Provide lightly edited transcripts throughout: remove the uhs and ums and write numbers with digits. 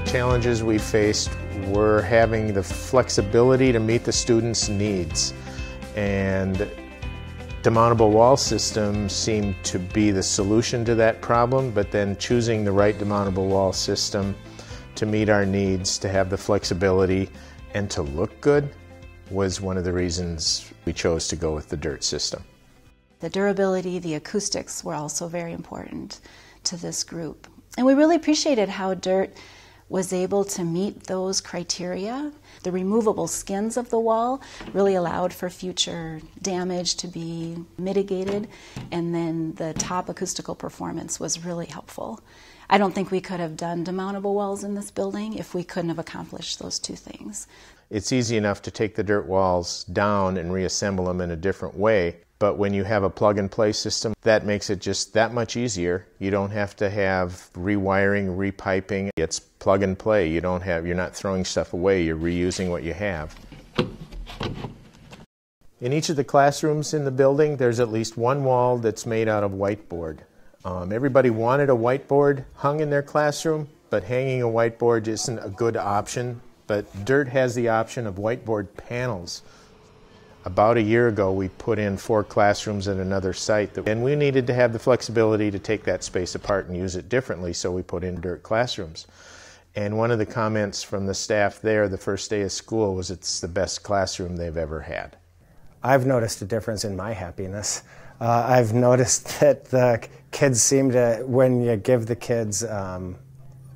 Challenges we faced were having the flexibility to meet the students' needs, and demountable wall systems seemed to be the solution to that problem, but then choosing the right demountable wall system to meet our needs, to have the flexibility and to look good was one of the reasons we chose to go with the DIRT system. The durability, the acoustics were also very important to this group. And we really appreciated how DIRT was able to meet those criteria. The removable skins of the wall really allowed for future damage to be mitigated, and then the top acoustical performance was really helpful. I don't think we could have done demountable walls in this building if we couldn't have accomplished those two things. It's easy enough to take the DIRT walls down and reassemble them in a different way, but when you have a plug-and-play system, that makes it just that much easier. You don't have to have rewiring, repiping. It's plug and play. You're not throwing stuff away. You're reusing what you have. In each of the classrooms in the building, there's at least one wall that's made out of whiteboard. Everybody wanted a whiteboard hung in their classroom, but hanging a whiteboard isn't a good option. But DIRT has the option of whiteboard panels. About a year ago, we put in 4 classrooms at another site, and we needed to have the flexibility to take that space apart and use it differently, so we put in DIRT classrooms. And one of the comments from the staff there the first day of school was it's the best classroom they've ever had. I've noticed a difference in my happiness. I've noticed that the kids seem to, when you give the kids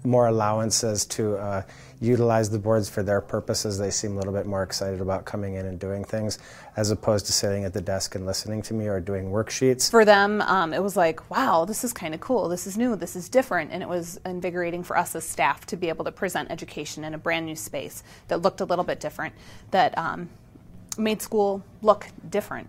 more allowances to utilize the boards for their purposes, they seem a little bit more excited about coming in and doing things as opposed to sitting at the desk and listening to me or doing worksheets. For them, it was like, wow, this is kind of cool, this is new, this is different, and it was invigorating for us as staff to be able to present education in a brand new space that looked a little bit different, that made school look different.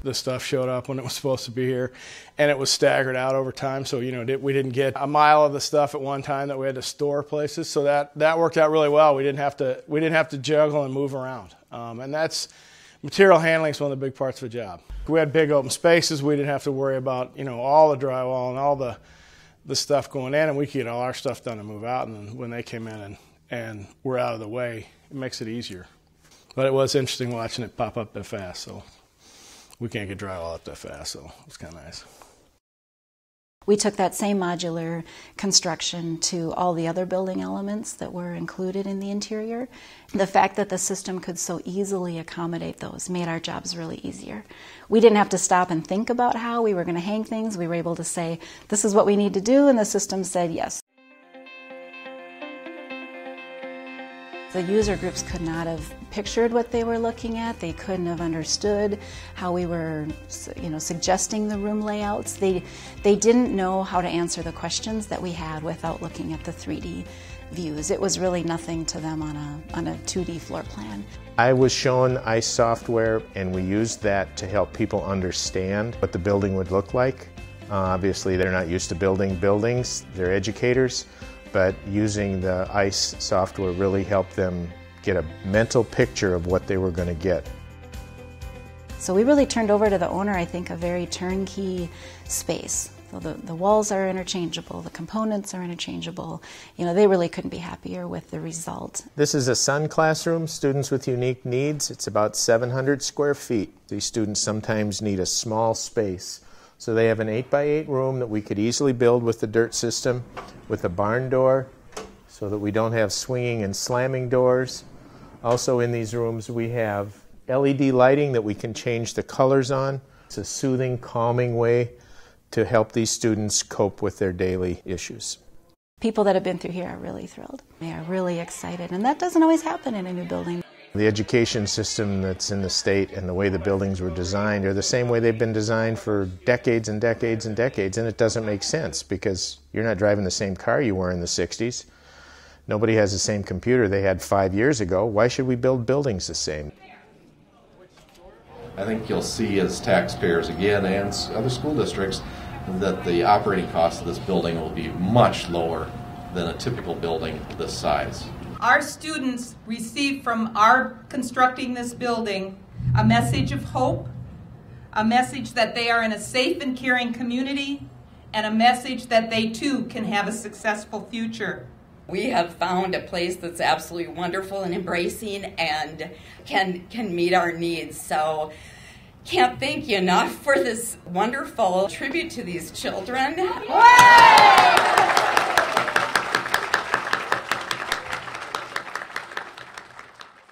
The stuff showed up when it was supposed to be here, and it was staggered out over time, so we didn't get a mile of the stuff at one time that we had to store places, so that worked out really well. We didn't have to juggle and move around, and that's material handling is one of the big parts of the job. We had big open spaces. We didn't have to worry about all the drywall and all the stuff going in, and we could get all our stuff done and move out, and then when they came in and we're out of the way, it makes it easier. But it was interesting watching it pop up that fast, so we can't get drywall up that fast, so it was kind of nice. We took that same modular construction to all the other building elements that were included in the interior. The fact that the system could so easily accommodate those made our jobs really easier. We didn't have to stop and think about how we were going to hang things. We were able to say, this is what we need to do, and the system said yes. The user groups could not have pictured what they were looking at. They couldn't have understood how we were, suggesting the room layouts. They didn't know how to answer the questions that we had without looking at the 3D views. It was really nothing to them on a 2D floor plan. I was shown ICE software, and we used that to help people understand what the building would look like. Obviously, they're not used to building buildings. They're educators. But using the ICE software really helped them get a mental picture of what they were going to get. So we really turned over to the owner, I think, a very turnkey space. So the walls are interchangeable, the components are interchangeable. They really couldn't be happier with the result. This is a Sun classroom, students with unique needs. It's about 700 square feet. These students sometimes need a small space. So they have an 8x8 room that we could easily build with the DIRT system, with a barn door so that we don't have swinging and slamming doors. Also in these rooms we have LED lighting that we can change the colors on. It's a soothing, calming way to help these students cope with their daily issues. People that have been through here are really thrilled. They are really excited, and that doesn't always happen in a new building. The education system that's in the state and the way the buildings were designed are the same way they've been designed for decades and decades and decades, and it doesn't make sense because you're not driving the same car you were in the 60s. Nobody has the same computer they had 5 years ago. Why should we build buildings the same? I think you'll see as taxpayers again and other school districts that the operating cost of this building will be much lower than a typical building this size. Our students receive from our constructing this building a message of hope, a message that they are in a safe and caring community, and a message that they too can have a successful future. We have found a place that's absolutely wonderful and embracing and can meet our needs. So can't thank you enough for this wonderful tribute to these children.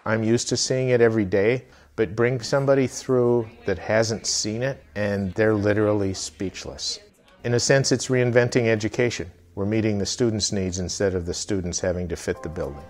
I'm used to seeing it every day, but bring somebody through that hasn't seen it and they're literally speechless. In a sense, it's reinventing education. We're meeting the students' needs instead of the students having to fit the building.